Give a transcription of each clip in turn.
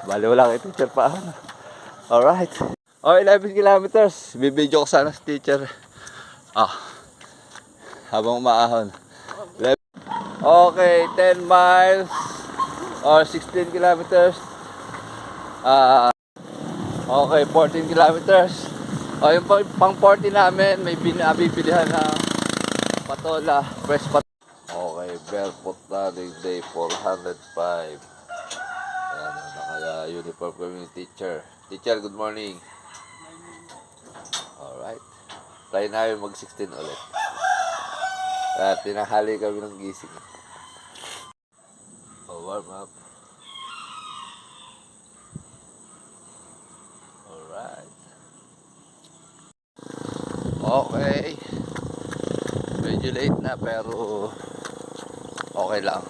Bali wala kay teacher pa. Alright. Oh, 11 kilometers. Bibidyo ko sana sa teacher. Habang umaahon. Okay, 10 miles or 16 kilometers. Okay, 14 kilometers. O, yung pang 40 namin, may binabibilihan na patola, fresh patola. Okay, barefoot running day 405. Ayan, naka-uniform kami yung teacher. Teacher, good morning. Alright. Try namin mag-16 ulit. At tinahali kami ng gising. Warm up. Alright. Okay. Medyo late na pero okay lang.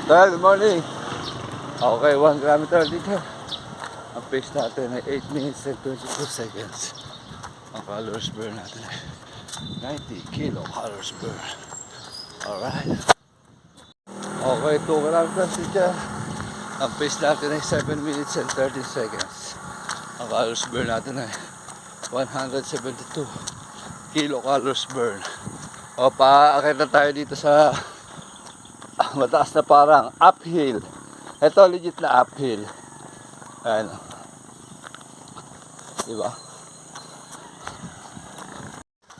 Good morning. Okay, 1 kilometer dito. Ang pace natin ay 8 minutes and 22 seconds. Ang calories burn natin ay 90 kilocalories burn. Alright. Okay, 2 kilometers dito. Ang pace natin ay 7 minutes and 30 seconds. Ang calories burn natin ay 172 kilocalories burn. O, paakit na tayo dito sa mataas na parang uphill. Ito legit na uphill. Ayan. Diba?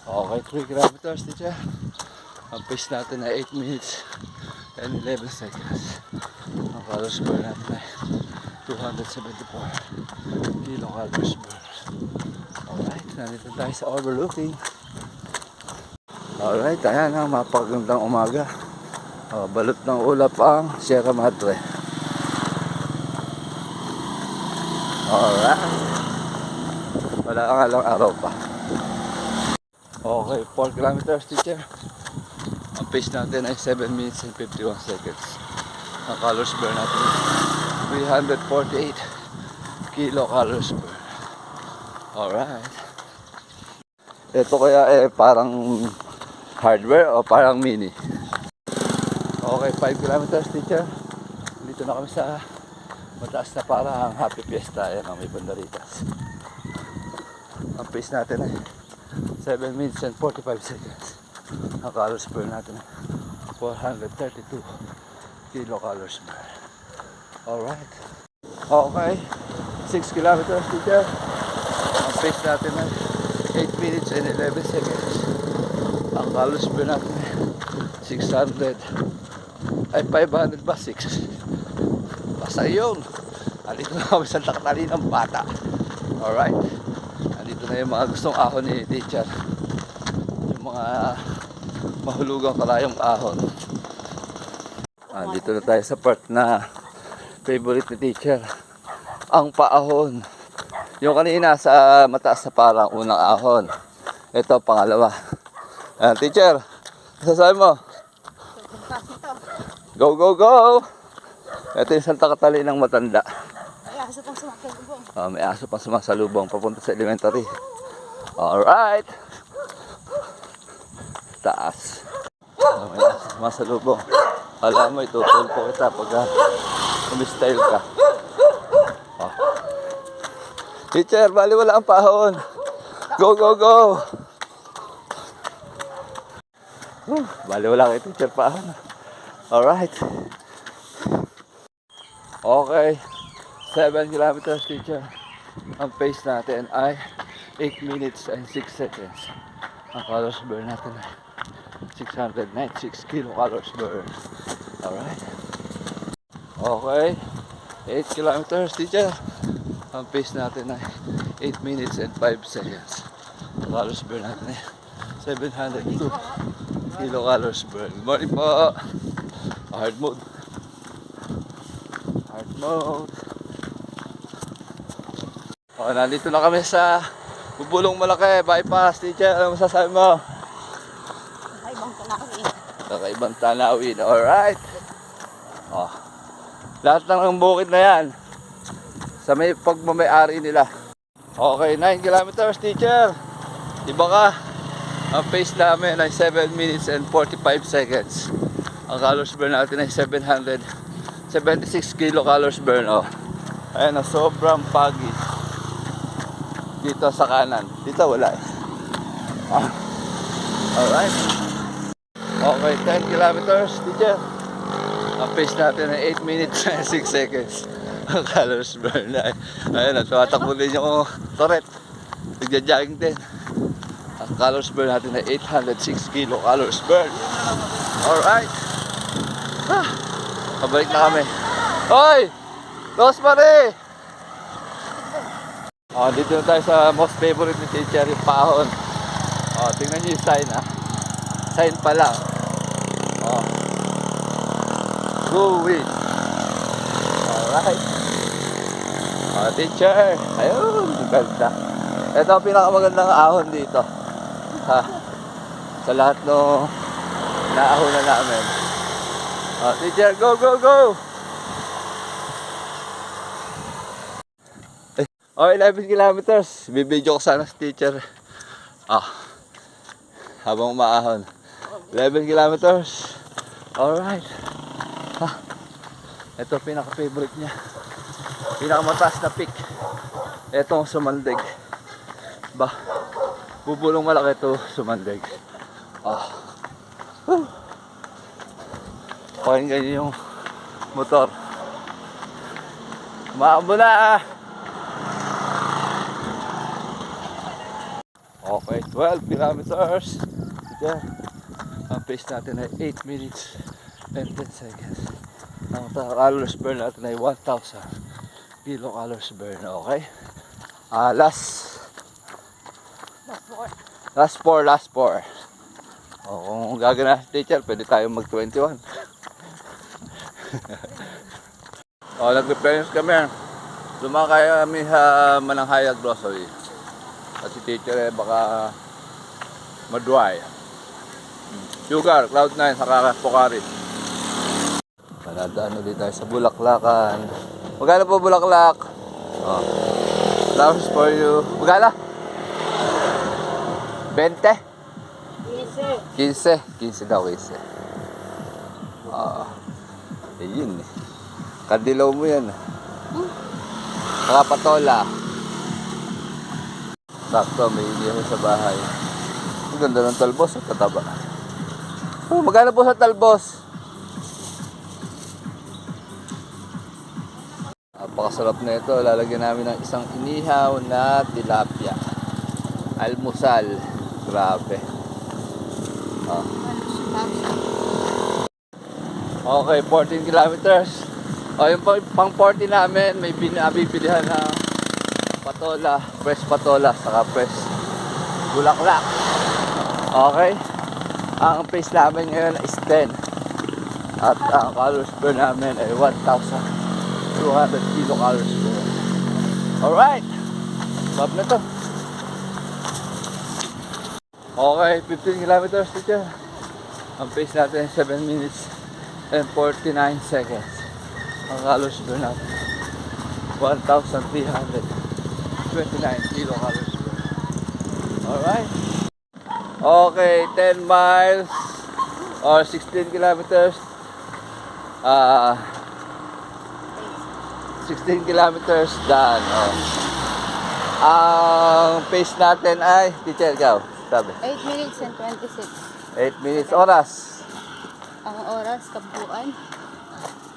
Okay, 3 kilometers dito. Ang pace natin ay 8 minutes and 11 seconds. Ang calories burn natin ay 274 kilocalories burn. Alright, nandito tayo sa overlooking. Alright, ayan ang mapagandang umaga. Balot ng ulap ang Sierra Madre. Alright. Wala ang alang araw pa. Okay, 4 kilometers teacher. Ang pace natin ay 7 minutes and 51 seconds. Ang calories burn natin ay 348 kilocalories burn. Alright. Ito kaya parang hardware o parang mini. Okay, 5 kilometers teacher. Dito na kami sa mataas na parang Happy Fiesta. Ayan ang may banderitas. Ang pace natin ay 7 minutes and 45 seconds. Ang calories burn natin ay 432 kilocalories burn. Alright. Okay, 6 kilometers teacher. Ang pace natin ay 8 minutes and 11 seconds. Ang calories burn natin ay 600 ay 500 ba? 6 basta yun. Andito na kami sa Takatali ng Bata. Alright, andito na yung mga gustong ahon ni teacher, yung mga mahulugang kalayong ahon. Andito na tayo sa part na favorite ni teacher, ang paahon. Yung kanina sa mataas na parang unang ahon, ito pangalawa. Teacher, sasabi mo? Go, go, go! Ito yung Santa Catalina ng matanda. May aso pang sumasalubong. May aso pang sumasalubong papunta sa elementary. Alright! Taas. May aso sumasalubong. Alam mo, itutulpo kita pag umistyle ka. Teacher, bali wala ang pahon. Go, go, go! Bali wala kay teacher pahon. Alright. Okay. 7 kilometers teacher. Ang pace natin ay 8 minutes and 6 seconds. Ang calories burn natin ay 696 kilocalories burn. Alright. Okay. 8 kilometers teacher. Ang pace natin ay 8 minutes and 5 seconds. Ang calories burn natin ay 702 kilocalories burn. Good morning po. Hard mode. Hard mode. O, nandito na kami sa Bubulong Malaki bypass. Teacher, ano masasabi mo? Kakaibang tanawin. Kakaibang tanawin. Alright. O, lahat ng bukid na yan sa may pagmamayari nila. Okay, 9 kilometers teacher. Iba ka. Ang pace namin ay 7 minutes and 45 seconds. Ang calories burn natin ay 776 kilocalories burn. Oh. Ayan, sobrang pagi. Dito sa kanan. Dito wala eh. Alright. Okay, 10 kilometers, teacher. Ang pace natin ay 8 minutes and 6 seconds. Ang calories burn na. Ayun, tumatakbo din yung turret. Nagja-jogging din. Ang calories burn natin ay 806 kilocalories burn. Alright. Pabalik na kami. Hoy! Rosemary! Dito na tayo sa most favorite ni teacher, yung pahon. Tingnan nyo yung sign Sign pa lang. Go win. Alright. Teacher. Ayun, ganda. Ito ang pinakamagandang ahon dito. Sa lahat ng naahon na namin. Teacher, go, go, go! 11 kilometers. Bibidyo ko sana sa teacher. Habang umaahon. 11 kilometers. Alright. Ito pinaka-favorite niya. Pinakamataas na peak. Ito ang Sumandig. Bubulong malaki ito, Sumandig. Pakinggan niyo yung motor. Maambo na. Okay, 12 kilometers. Diyan. Ang pace natin ay 8 minutes and 10 seconds. Ang calories burn natin ay 1,000 kilocalories burn. Okay? Last 4. Kung gagana si teacher, pwede tayo mag 21. Nag-prepare kami. Lumakay kami sa Mananghaya Grocery. At si teacher baka madry. Sugar, Cloud9, saka Pokari. Panadaan ulit tayo sa Bulaklakan. Magkano po Bulaklak? Flowers for you. Magkano? 20? 15. 15 daw, 15. Ayun eh. Kandilaw mo yan. Saka patola. Sakto, may inihaw sa bahay. Ang ganda ng talbos at kataba. Magkano po sa talbos? Napakasarap na ito. Lalagyan namin ng isang inihaw na tilapia. Almusal. Grabe. Okay, 14 kilometers. Yung pang 40 namin, may binibilihan na patola, fresh patola, saka fresh bulaklak. Okay? Ang pace namin ngayon is 10. At ang calories burn namin ay 1,200 kilocalories burn. Alright! Stop na to. Okay, 15 kilometers teacher. Ang pace natin ay 7 minutes and 49 seconds. Ang calories burn natin 1,329 kilocalories burn. Alright. Okay, 10 miles or 16 kilometers. 16 kilometers done. Ang pace natin ay, teacher, ikaw, sabi. 8 minutes and 26. 8 minutes. Oras? Ang oras, kabuuan,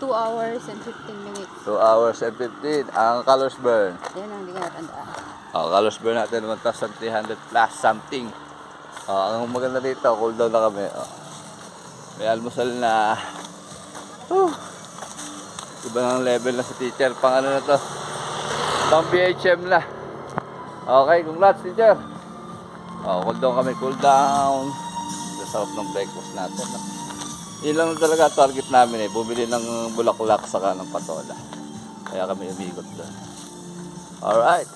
2 hours and 15 minutes. 2 hours and 15. Ang calories burn. Yan ang hindi ko natandaan. Calories burn natin 1,300 plus something. Ang maganda dito, cool down na kami. May almusal na. Iba ng level na sa teacher. Pang ano na to? Pang BHM na. Okay, congrats teacher. Cool down kami, cool down. Sa sarap ng breakfast natin. Yun lang talaga target namin bumili ng bulaklak saka ng patola. Kaya kami umikot doon. Alright.